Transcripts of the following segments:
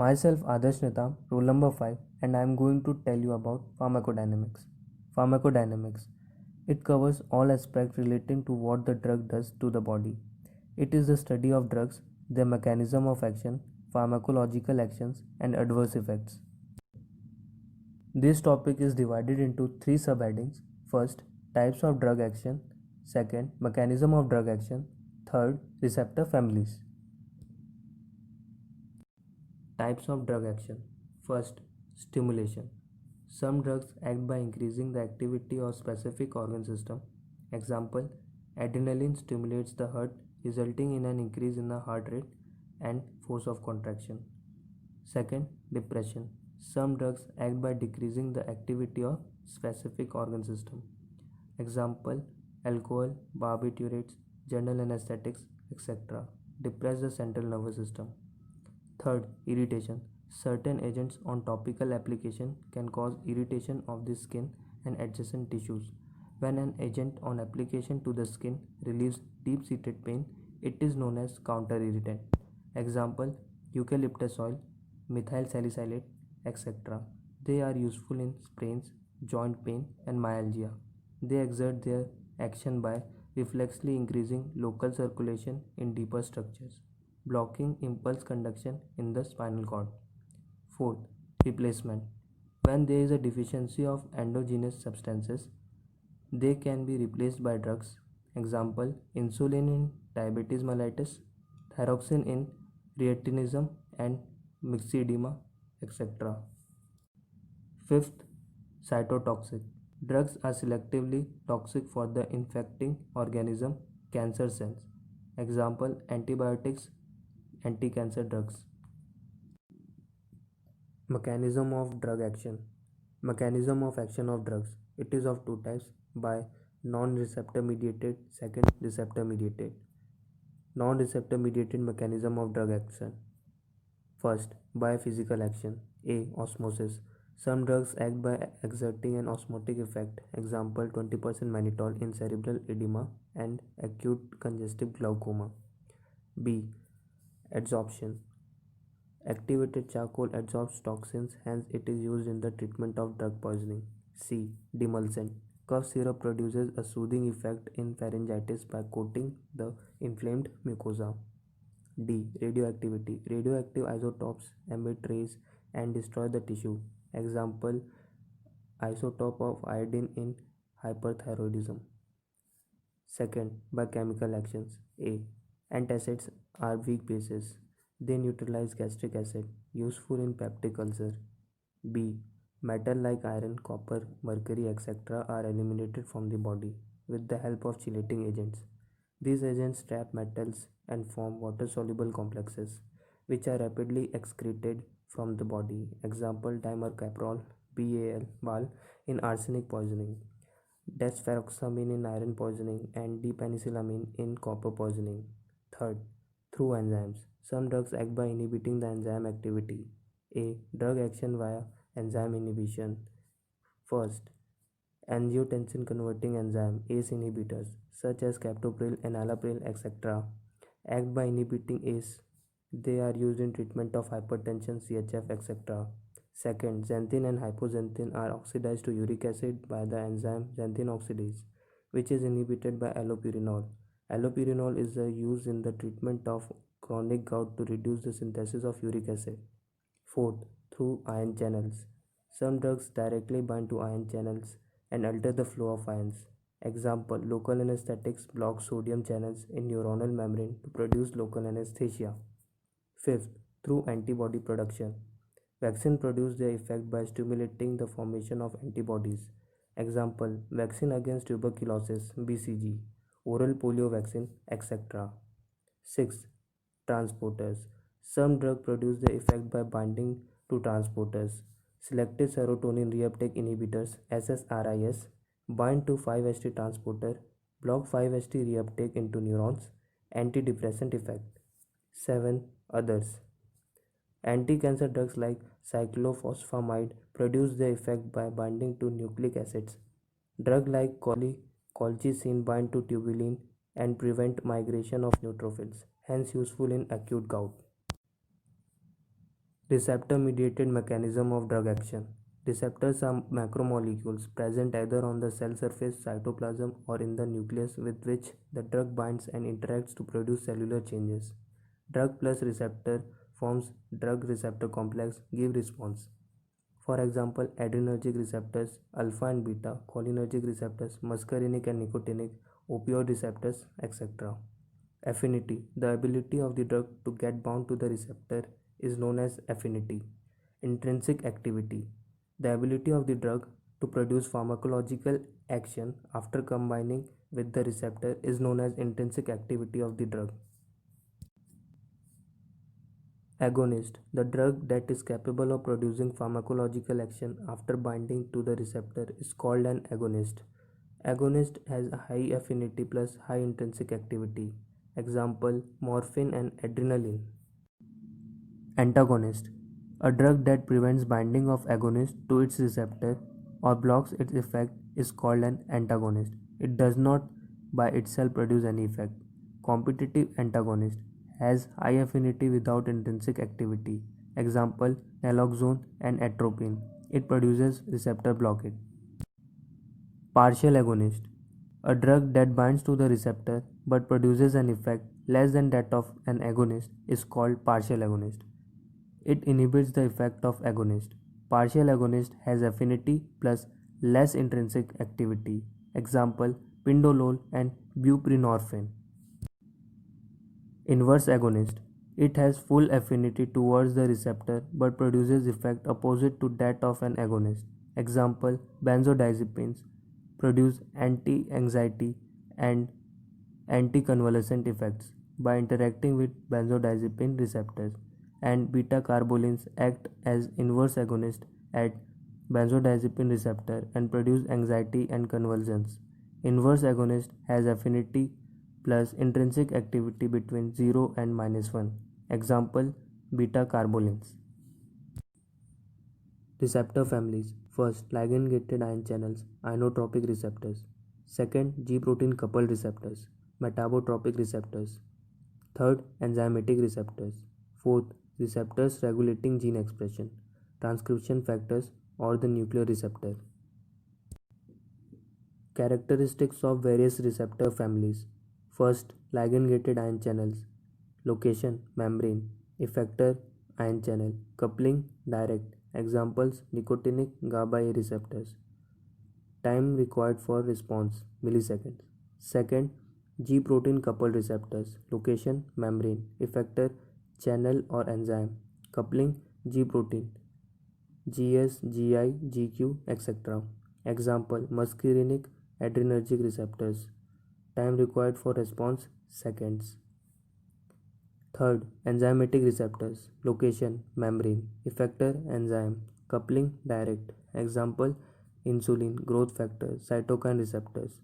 Myself Adarsh Nitam, rule number 5, and I am going to tell you about pharmacodynamics. Pharmacodynamics. It covers all aspects relating to what the drug does to the body. It is the study of drugs, their mechanism of action, pharmacological actions, and adverse effects. This topic is divided into three subheadings. First, types of drug action. Second, mechanism of drug action. Third, receptor families. Types of drug action. First, stimulation. Some drugs act by increasing the activity of specific organ system. Example, adrenaline stimulates the heart, resulting in an increase in the heart rate and force of contraction. Second, depression. Some drugs act by decreasing the activity of specific organ system. Example, alcohol, barbiturates, general anesthetics, etc. depress the central nervous system. Third, irritation. Certain agents on topical application can cause irritation of the skin and adjacent tissues. When an agent on application to the skin relieves deep-seated pain, it is known as counter-irritant. Example, eucalyptus oil, methyl salicylate, etc. They are useful in sprains, joint pain, and myalgia. They exert their action by reflexly increasing local circulation in deeper structures, blocking impulse conduction in the spinal cord. Fourth, replacement. When there is a deficiency of endogenous substances, they can be replaced by drugs. Example, insulin in diabetes mellitus, thyroxine in retinism and myxedema, etc. Fifth, cytotoxic. Drugs are selectively toxic for the infecting organism, cancer cells. Example, antibiotics, anti-cancer drugs. Mechanism of drug action. Mechanism of action of drugs. It is of two types, by non-receptor mediated, second receptor mediated. Non-receptor mediated mechanism of drug action. First, by physical action. A. Osmosis. Some drugs act by exerting an osmotic effect. Example, 20% mannitol in cerebral edema and acute congestive glaucoma. B. Adsorption. Activated charcoal adsorbs toxins, hence it is used in the treatment of drug poisoning. C. Demulcent. Cough syrup produces a soothing effect in pharyngitis by coating the inflamed mucosa. D. Radioactivity. Radioactive isotopes emit rays and destroy the tissue. Example, isotope of iodine in hyperthyroidism. Second, by chemical actions. A. Antacids are weak bases. They neutralize gastric acid, useful in peptic ulcer. B. Metal like iron, copper, mercury, etc. are eliminated from the body with the help of chelating agents. These agents trap metals and form water-soluble complexes, which are rapidly excreted from the body. Example, dimercaprol, BAL, in arsenic poisoning, desferoxamine in iron poisoning, and D-penicillamine in copper poisoning. Third, through enzymes. Some drugs act by inhibiting the enzyme activity. A. Drug action via enzyme inhibition. First, angiotensin converting enzyme ACE inhibitors such as captopril, enalapril, etc. act by inhibiting ACE. They are used in treatment of hypertension, CHF, etc. Second, xanthin and hypoxanthine are oxidized to uric acid by the enzyme xanthin oxidase, which is inhibited by allopurinol. Allopurinol is used in the treatment of chronic gout to reduce the synthesis of uric acid. Fourth, through ion channels. Some drugs directly bind to ion channels and alter the flow of ions. Example, local anesthetics block sodium channels in neuronal membrane to produce local anesthesia. Fifth, through antibody production. Vaccine produce their effect by stimulating the formation of antibodies. Example, vaccine against tuberculosis, BCG, oral polio vaccine, etc. 6. Transporters. Some drugs produce the effect by binding to transporters. Selective serotonin reuptake inhibitors, SSRIs, bind to 5-HT transporter, block 5-HT reuptake into neurons, antidepressant effect. 7. Others. Anti-cancer drugs like cyclophosphamide produce the effect by binding to nucleic acids. Drugs like colchicine bind to tubulin and prevent migration of neutrophils, hence useful in acute gout. Receptor-mediated mechanism of drug action. Receptors are macromolecules present either on the cell surface, cytoplasm, or in the nucleus with which the drug binds and interacts to produce cellular changes. Drug plus receptor forms drug-receptor complex, give response. For example, adrenergic receptors, alpha and beta, cholinergic receptors, muscarinic and nicotinic, opioid receptors, etc. Affinity. The ability of the drug to get bound to the receptor is known as affinity. Intrinsic activity. The ability of the drug to produce pharmacological action after combining with the receptor is known as intrinsic activity of the drug. Agonist. The drug that is capable of producing pharmacological action after binding to the receptor is called an agonist. Agonist has a high affinity plus high intrinsic activity. Example, morphine and adrenaline. Antagonist. A drug that prevents binding of agonist to its receptor or blocks its effect is called an antagonist. It does not by itself produce any effect. Competitive antagonist has high affinity without intrinsic activity. Example, naloxone and atropine. It produces receptor blockade. Partial agonist. A drug that binds to the receptor but produces an effect less than that of an agonist is called partial agonist. It inhibits the effect of agonist. Partial agonist has affinity plus less intrinsic activity. Example, pindolol and buprenorphine. Inverse agonist. It has full affinity towards the receptor but produces effect opposite to that of an agonist. Example, benzodiazepines produce anti-anxiety and anticonvulsant effects by interacting with benzodiazepine receptors, and beta-carbolines act as inverse agonists at benzodiazepine receptor and produce anxiety and convulsions. Inverse agonist has affinity plus intrinsic activity between 0 and -1. Example, beta-carbolines. Receptor families. First, ligand-gated ion channels, inotropic receptors. Second, G-protein coupled receptors, metabotropic receptors. Third, enzymatic receptors. Fourth, receptors regulating gene expression, transcription factors, or the nuclear receptor. Characteristics of various receptor families. First, ligand-gated ion channels. Location, membrane. Effector, ion channel. Coupling, direct. Examples, nicotinic GABA A receptors. Time required for response, milliseconds. Second, G-protein coupled receptors. Location, membrane. Effector, channel or enzyme. Coupling, G-protein. GS, GI, GQ, etc. Example, muscarinic adrenergic receptors. Time required for response, seconds. Third, enzymatic receptors. Location, membrane. Effector, enzyme. Coupling, direct. Example, insulin, growth factor, cytokine receptors.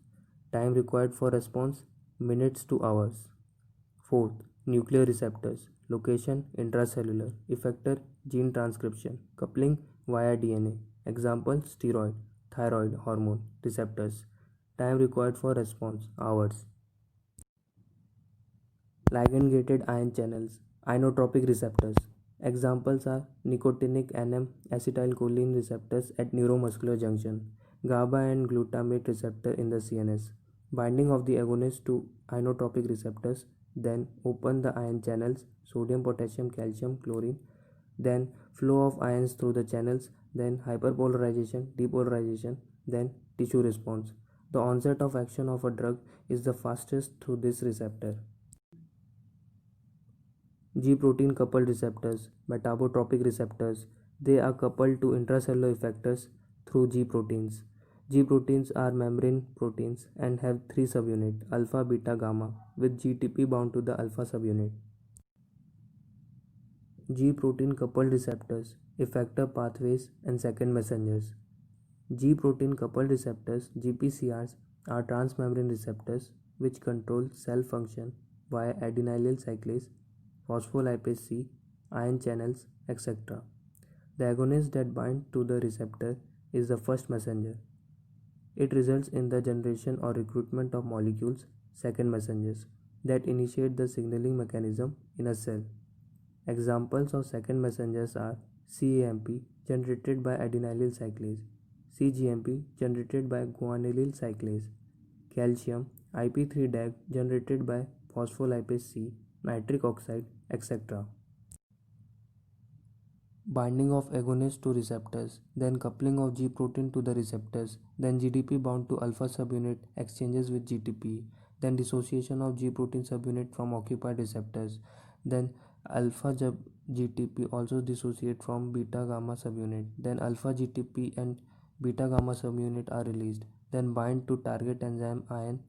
Time required for response, minutes to hours. Fourth, nuclear receptors. Location, intracellular. Effector, gene transcription. Coupling, via DNA. Example, steroid, thyroid hormone receptors. Time required for response, hours. Ligand-gated ion channels, inotropic receptors. Examples are nicotinic N-acetylcholine receptors at neuromuscular junction, GABA and glutamate receptor in the CNS. Binding of the agonist to inotropic receptors, then open the ion channels, sodium, potassium, calcium, chlorine, then flow of ions through the channels, then hyperpolarization, depolarization, then tissue response. The onset of action of a drug is the fastest through this receptor. G-protein coupled receptors, metabotropic receptors. They are coupled to intracellular effectors through G proteins. G proteins are membrane proteins and have 3 subunits, alpha, beta, gamma, with GTP bound to the alpha subunit. G protein coupled receptors, effector pathways and second messengers. G protein coupled receptors, GPCRs, are transmembrane receptors which control cell function via adenylyl cyclase, phospholipase C, ion channels, etc. The agonist that binds to the receptor is the first messenger. It results in the generation or recruitment of molecules, second messengers, that initiate the signaling mechanism in a cell. Examples of second messengers are CAMP generated by adenylyl cyclase, CGMP generated by guanylyl cyclase, calcium IP3 DAG generated by phospholipase C, nitric oxide, etc. Binding of agonist to receptors, then coupling of G protein to the receptors, then GDP bound to alpha subunit exchanges with GTP, then dissociation of G protein subunit from occupied receptors, then alpha GTP also dissociate from beta gamma subunit, then alpha GTP and beta gamma subunit are released, then bind to target enzyme ion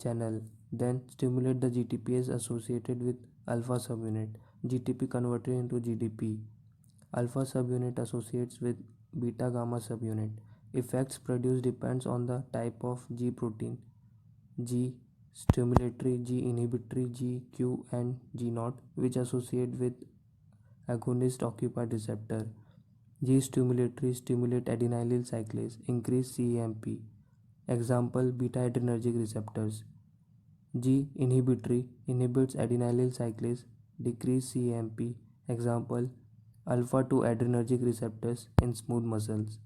channel, then stimulate the GTPase associated with alpha subunit, GTP converted into GDP. Alpha subunit associates with beta gamma subunit. Effects produced depends on the type of G protein, G stimulatory, G inhibitory, G, Q and G naught, which associate with agonist occupied receptor. G stimulatory stimulate adenylyl cyclase, increase CAMP. Example beta adrenergic receptors. G inhibitory inhibits adenylyl cyclase, decrease CAMP. Example alpha 2 adrenergic receptors in smooth muscles.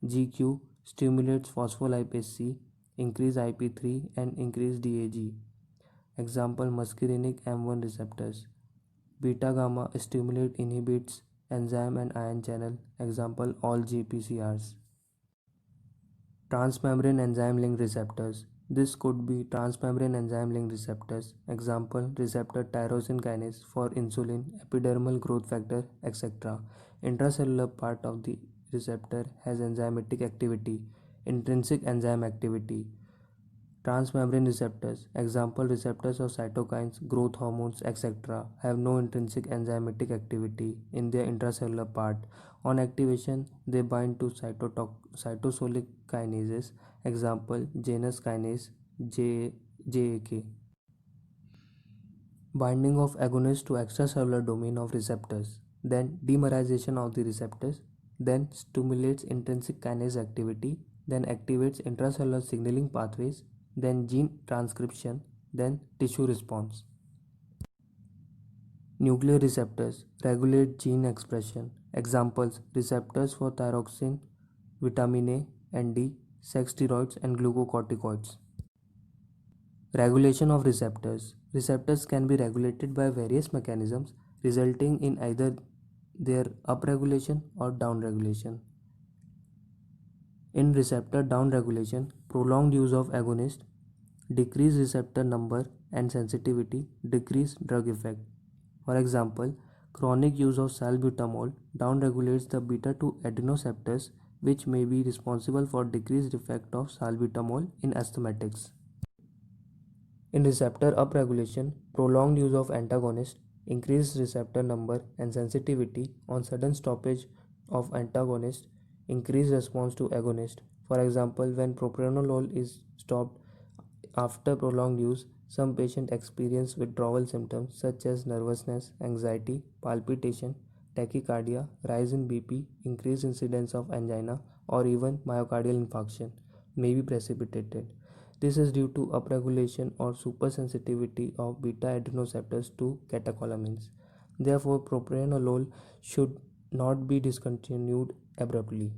GQ stimulates phospholipase C, increase IP3 and increase DAG. Example muscarinic M1 receptors. Beta gamma stimulate inhibits enzyme and ion channel. Example all GPCRs. Transmembrane enzyme linked receptors. This could be transmembrane enzyme linked receptors. Example receptor tyrosine kinase for insulin, epidermal growth factor, etc. Intracellular part of the receptor has enzymatic activity, intrinsic enzyme activity. Transmembrane receptors, example receptors of cytokines, growth hormones, etc., have no intrinsic enzymatic activity in their intracellular part. On activation, they bind to cytosolic kinases, example Janus kinase, JAK. Binding of agonist to extracellular domain of receptors, then dimerization of the receptors, then stimulates intrinsic kinase activity, then activates intracellular signaling pathways, then gene transcription, then tissue response. Nuclear receptors regulate gene expression. Examples receptors for thyroxine, vitamin A and D, sex steroids and glucocorticoids. Regulation of receptors. Receptors can be regulated by various mechanisms resulting in either their upregulation or downregulation. In receptor downregulation, prolonged use of agonist decrease receptor number and sensitivity, decrease drug effect. For example, chronic use of salbutamol downregulates the beta-2 adrenoceptors, which may be responsible for decreased effect of salbutamol in asthmatics. In receptor upregulation, prolonged use of antagonist increased receptor number and sensitivity on sudden stoppage of antagonist, increased response to agonist. For example, when propranolol is stopped after prolonged use, some patients experience withdrawal symptoms such as nervousness, anxiety, palpitation, tachycardia, rise in BP, increased incidence of angina, or even myocardial infarction may be precipitated. This is due to upregulation or supersensitivity of beta adrenoceptors to catecholamines. Therefore, propranolol should not be discontinued abruptly.